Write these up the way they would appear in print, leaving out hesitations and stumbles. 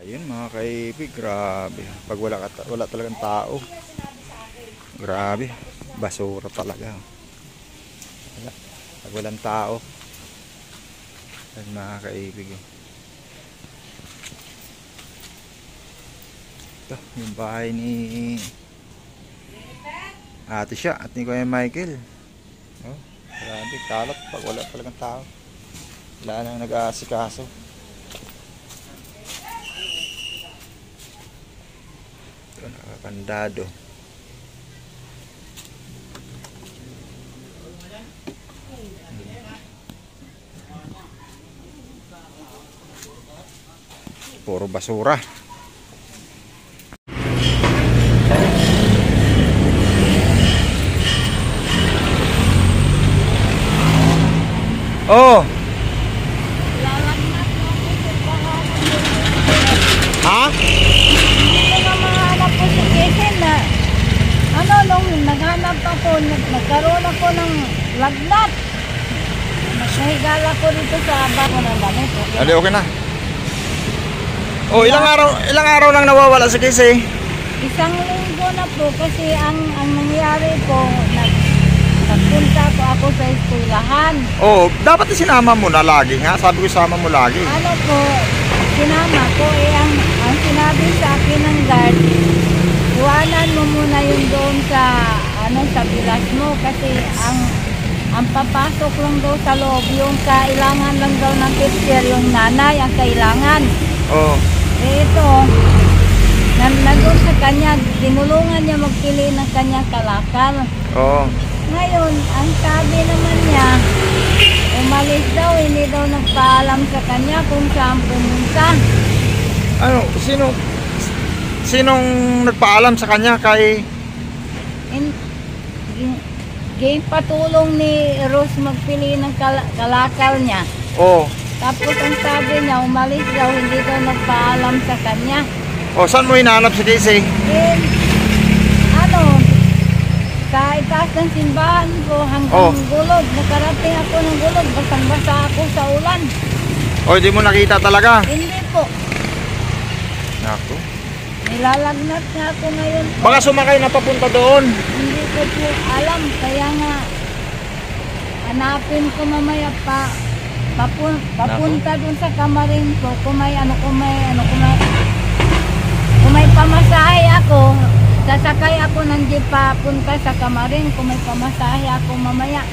Ayun mga kaibig, grabe. Pag wala talagang tao. Grabe. Basura talaga. Wala. Pag walang tao. Ayun mga kaibig. Ito, yung bahay ni ate siya at ni Kuya Michael. Oh, grabe, kalat pag wala talagang tao. Wala nang nag-aasikaso. Ito, nakakandado. Puro basura. Oh. Ha? Hindi nga mahanap po si Quezon na nung naghanap ako, nagkaroon ako ng lagnat. Nahigala ko dito sa bako ng damit. Okay na. Oh, ilang araw nang nawawala si Casey? Isang linggo na po kasi ang nangyari po, nagpunta po ako sa eskwelahan. Oh, dapat sinama mo na lagi nga. Sabi ko sama mo lagi. Ano po, sinama ko ang sinabi sa akin ng guard, iwanan mo muna yung doon sa sa bilas mo kasi ang papasok lang daw sa loob yung kailangan lang daw ng teacher, yung nanay ang kailangan. Oh. Ito, nandun sa kanya, tinulungan niya magpili ng kanyang kalakal. Oh. Ngayon, ang sabi naman niya, umalis daw, hindi daw nagpaalam sa kanya kung saan pumunta. Ano, sinong nagpaalam sa kanya kay Patulong ni Rose magpili ng kalakal niya. Oh. Tapos ang sabi niya, umalis daw, hindi daw nagpaalam sa kanya. Oh, saan mo hinahanap si Casey? Sa itaas ng simbahan ko hanggang Gulod. Nakarating ako ng Gulod, basang-basa ako sa ulan. Oh, hindi mo nakita talaga? Hindi po. Naku. Nilalagnat nga ako ngayon po. Baka sumakay na papunta doon. Hindi ko po alam, kaya nga hanapin ko mamaya papunta dun sa kamarin ko kung may pamasahe ako, sasakay ako ng jeep papunta sa kamarin kung may pamasahe ako mamaya.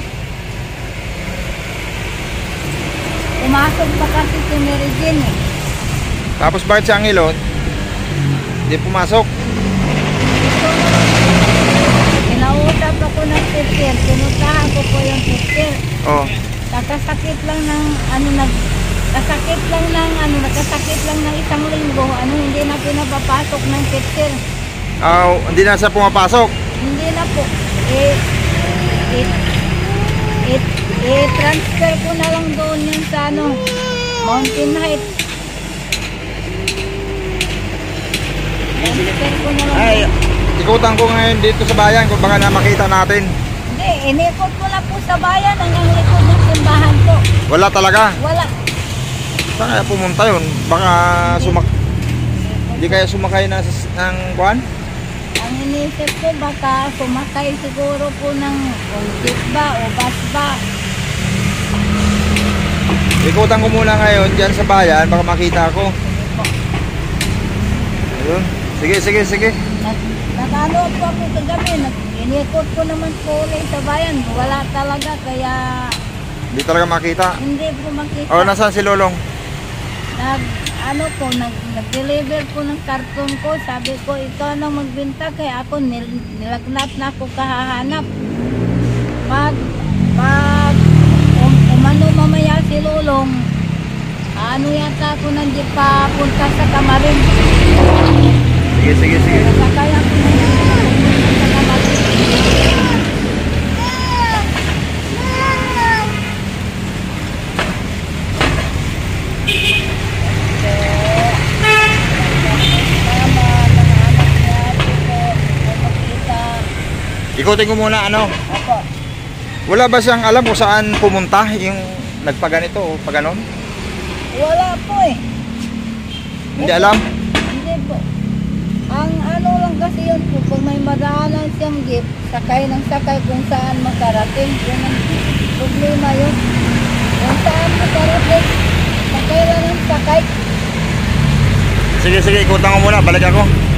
Pumasok pa kasi si Mary Jane eh. Tapos bakit siya ang ilot? Hindi pumasok. Kinausap ako ng teacher, pinuntahan ko po yung teacher. Oh. Nakasakit lang ng nakasakit lang ng isang linggo, hindi na pinapapasok ng teacher. Hindi na siya pumapasok? Hindi na po. Transfer ko na lang doon yun sa Mountain Heights. Transfer ko na lang. Ay, ikutan ko ngayon dito sa bayan kung baka na makita natin. Hindi, inikot ko na po sa bayan hanggang likod ng simbahan ko. Wala talaga? Wala. Saan kaya pumunta yun? Baka hindi kaya sumakay ng kuwan? Ang inisip ko baka sumakay siguro po ng jeep ba o bus ba. Ikutan ko muna ngayon dyan sa bayan baka makita ako. Ayun. Sige. Nag-ano po ako kagabi, inikot ko naman po ulit sa bayan. Wala talaga kaya Hindi talaga makita? hindi po makita. Oh, nasaan si Lolong? Nag-deliver po ng karton ko. Sabi ko, ikaw na magbenta kaya ako nilagnat na ako kahahanap. Umano mamaya si Lolong, yata ako nandiyan papunta sa kamarin. Sige. Sakay ako na sa kamarin. Ikutin ko muna Opo. Wala ba siyang alam kung saan pumunta yung nagpaganito o paganon? Wala po eh. Hindi alam? kasi yun po, pag may madaanan siyang jeep, sakay ng sakay kung saan makarating. Yun ang problema yun. Kung saan makarating, sakay lang ng sakay. Sige, ikutan ko muna. Balik ako.